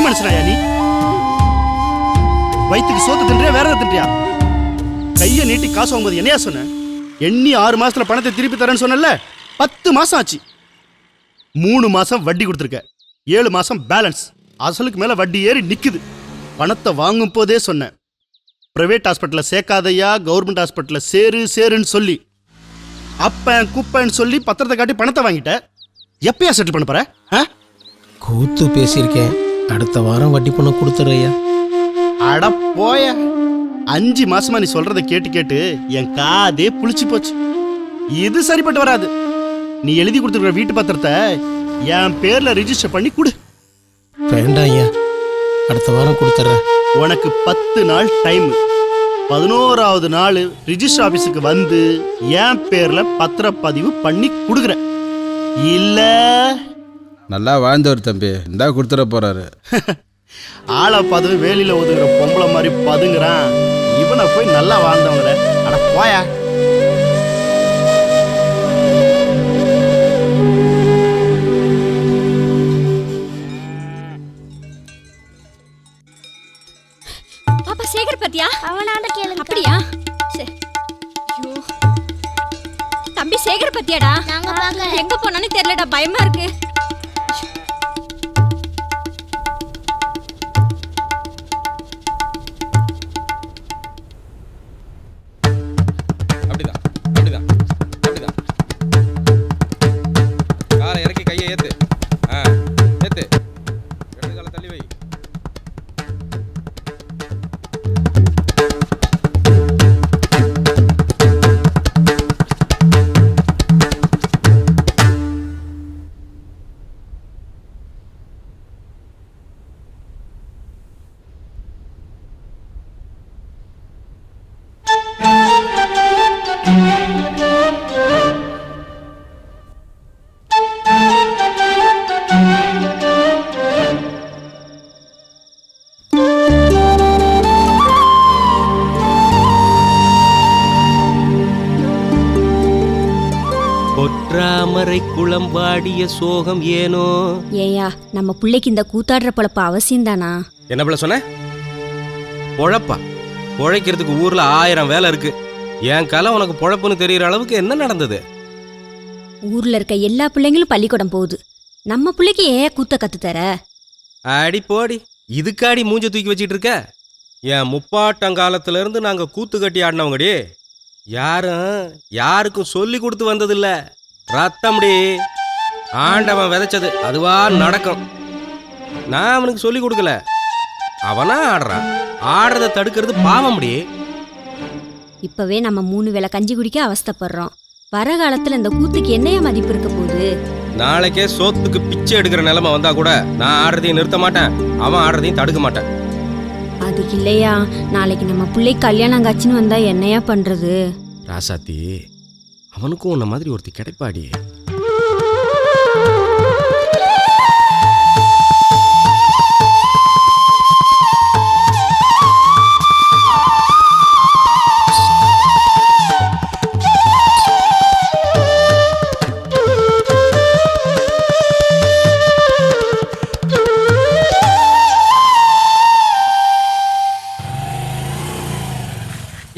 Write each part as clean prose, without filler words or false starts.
மனுஷனாயா நீ? வயிற்றுக்கு சோத்து தின்றியா வேற எதாவது தின்றியா? கையை நீட்டி காசு வாங்கும்போது என்னையா சொன்ன? எண்ணி 6 மாசத்துல பணத்தை திருப்பி தரேன்னு சொன்னல. 10 மாசம் ஆச்சு. 3 மாசம் வட்டி கொடுத்துருக்க, 7 மாசம் பேலன்ஸ். அசலுக்கு மேல வட்டி ஏறி நிக்குது. பணத்தை வாங்கும் போதே சொன்னேன், பிரைவேட் ஹாஸ்பிட்டல்ல சேர்க்காதையா, கவர்மெண்ட் ஹாஸ்பிட்டல்ல சேருன்னு சொல்லி அப்பன் குப்பன்னு சொல்லி பத்திரத்தை காட்டி பணத்தை வாங்கிட்ட. எப்பயா செட்டில் பண்ண போற? கூத்து பேசியிருக்கேன், அடுத்த வாரம் வட்டி பணம் கொடுத்துறையா. அட போய, 5 மாசமா நீ சொல்றதை கேட்டு கேட்டு என் காதே புளிச்சு போச்சு. இது சரிப்பட்டு வராது. நீ எழுதி கொடுத்துருக்கிற வீட்டு பத்திரத்தை என் பேர்ல ரிஜிஸ்டர் பண்ணி கொடு. வேண்டாம் ஐயா, அடுத்த வாரம் கொடுத்துட்றேன். உனக்கு 10 நாள் டைம். 11வது நாள் ரிஜிஸ்டர் ஆபீஸுக்கு வந்து என் பேர்ல பத்திரப்பதிவு பண்ணி கொடுக்குற. இல்ல நல்லா வாழ்ந்தவர் தம்பி, இந்தா கொடுத்துட போறாரு. ஆளை பதவி வேலியில ஒதுங்குற பொம்பளை மாதிரி பதுங்குறான். இவனை போய் நல்லா வாழ்ந்தவங்கள அட போயா. பாப்பா சேகர் பத்தியா? அவனாண்ட கேளுங்க. அப்படியா? சரி. ஐயோ, தம்பி சேகர் பத்தியாடா? நாங்க பார்க்கல. எங்க போனானே தெரியலடா, பயமா இருக்கு. பொற்றாமரை குளம்பாடிய சோகம் ஏனோ. ஏயா, நம்ம பிள்ளைக்கு இந்த கூத்தாடுற பொழப்பு அவசியம் தானா? என்ன பிள்ளை சொன்ன? பொழப்பா? பொழைக்கிறதுக்கு ஊர்ல 1000 வேலை இருக்கு. என் கலை உனக்கு பொழப்புன்னு தெரியற அளவுக்கு என்ன நடந்தது? ஊர்ல இருக்க எல்லா பிள்ளைங்களும் பள்ளிக்கூடம் போகுது. நம்ம பிள்ளைக்கு ஏன் கூத்த கத்து தர? அடி போடி, இதுக்காடி மூஞ்ச தூக்கி வச்சிட்டு இருக்க? என் முப்பாட்டங்காலத்துல இருந்து நாங்க கூத்து கட்டி ஆடினவங்கடி. யாருக்கும் சொல்லி கொடுத்து வந்ததில்ல. ரத்தம்டி, ஆண்டவன் விதைச்சது அதுவா நடக்கும். நான் அவனுக்கு சொல்லி கொடுக்கல, அவனா ஆடுறான். ஆடுறத தடுக்கிறது பாவம்டி. இப்பவே நம்ம 3 வேளை கஞ்சி குடிக்க அவஸ்தைப்படுறோம். வர காலத்துல இந்த கூத்துக்கு என்னைய மதிப்பு இருக்க போகுது? நாளைக்கே சோத்துக்கு பிச்சை எடுக்கிற நிலைமை வந்தா கூட நான் ஆடுறதையும் நிறுத்த மாட்டேன், அவன் ஆடுறதையும் தடுக்க மாட்டேன். அதுக்கு இல்லையா, நாளைக்கு நம்ம பிள்ளை கல்யாணம் காட்சின்னு வந்தா என்னையா பண்றது? ராசாத்தி, அவனுக்கும் உன்ன மாதிரி ஒருத்தி கிடைப்பாடி.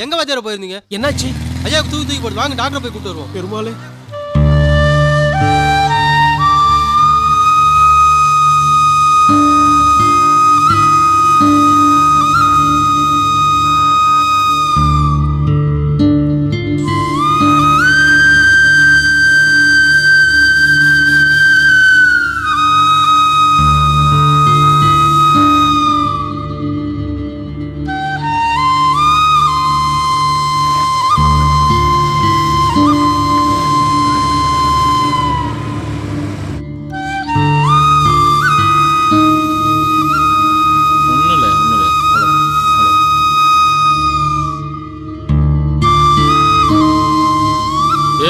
எங்க வாத்தியார போயிருந்தீங்க? என்னாச்சு? ஐயா தூக்கி போட்டு வாங்க, டாக்டர் போய் கூப்பிட்டு வருவோம். பெருமாளே,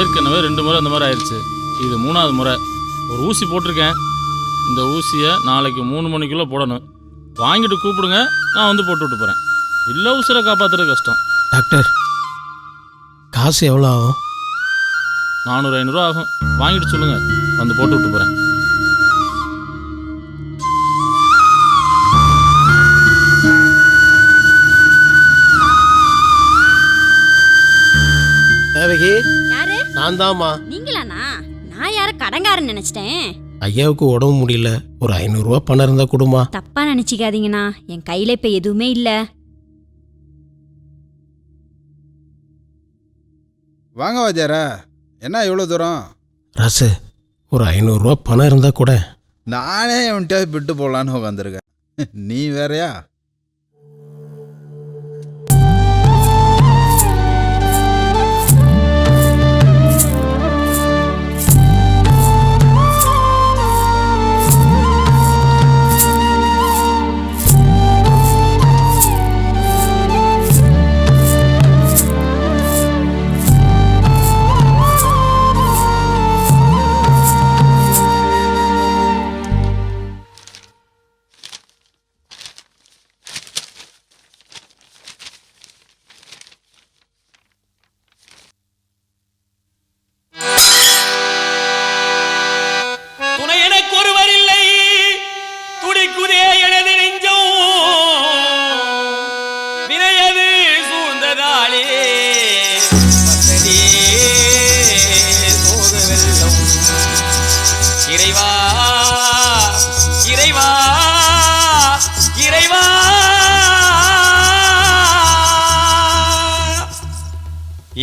ஏற்கனவே 2 முறை அந்த மாதிரி ஆயிடுச்சு. இது 3வது முறை. ஒரு ஊசி போட்டிருக்கேன். இந்த ஊசியை நாளைக்கு 3 மணிக்குள்ளே போடணும். வாங்கிட்டு கூப்பிடுங்க, நான் வந்து போட்டு விட்டு போகிறேன். இல்லை உசுரை காப்பாற்றுறது கஷ்டம். டாக்டர், காசு எவ்வளோ ஆகும்? 400-500 ஆகும். வாங்கிட்டு சொல்லுங்கள், வந்து போட்டு விட்டு போகிறேன். ஜானகி யாரு? நான் தாம்மா. நீங்களாண்ணா? நான் யார கடங்காரன்னு நினைச்சிட்டேன். ஐயாவுக்கு உடம்பு முடியல, ஒரு 500 ரூபா பணம் இருந்தா கொடுமா. தப்பா நினைச்சிக்காதீங்கண்ணா, என் கையில இப்ப எதுவுமே இல்ல. வாங்க வாத்தியாரா, என்ன இவ்வளோ தூரம்? ராசு, ஒரு 500 ரூபா பணம் இருந்தா கூட. நானே அவன்கிட்ட விட்டு போகலான்னு உட்காந்துருக்கேன், நீ வேறயா?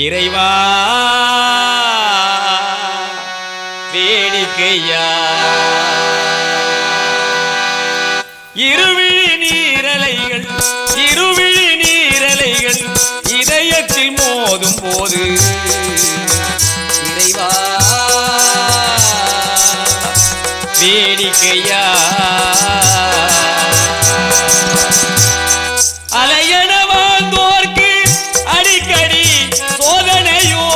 இறைவா வேடிக்கையா இருவிழி நீரலைகள் இதயத்தில் மோதும் போது இறைவா வேடிக்கையா அலையன வாழ்ந்தோர்க்கு அடிக்கடி சோதனையோ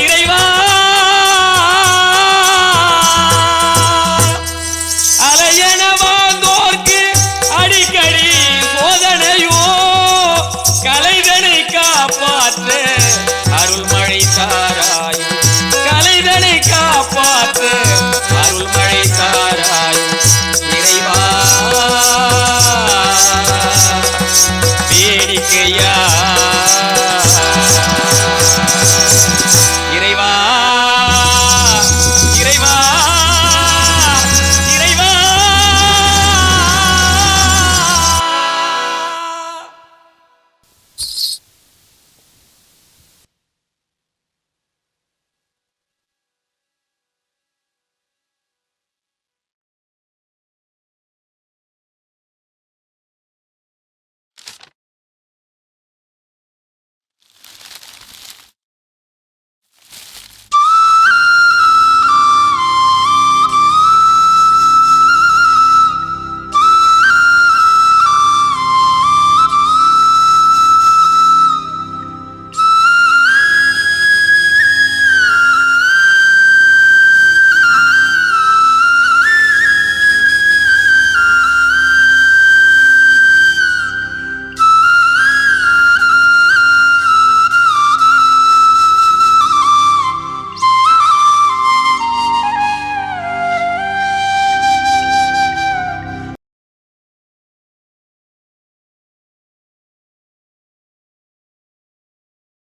இறைவா அலையன வாழ்ந்தோர்க்கு அடிக்கடி சோதனையோ கலைதனை காப்பாற்ற அருள்ம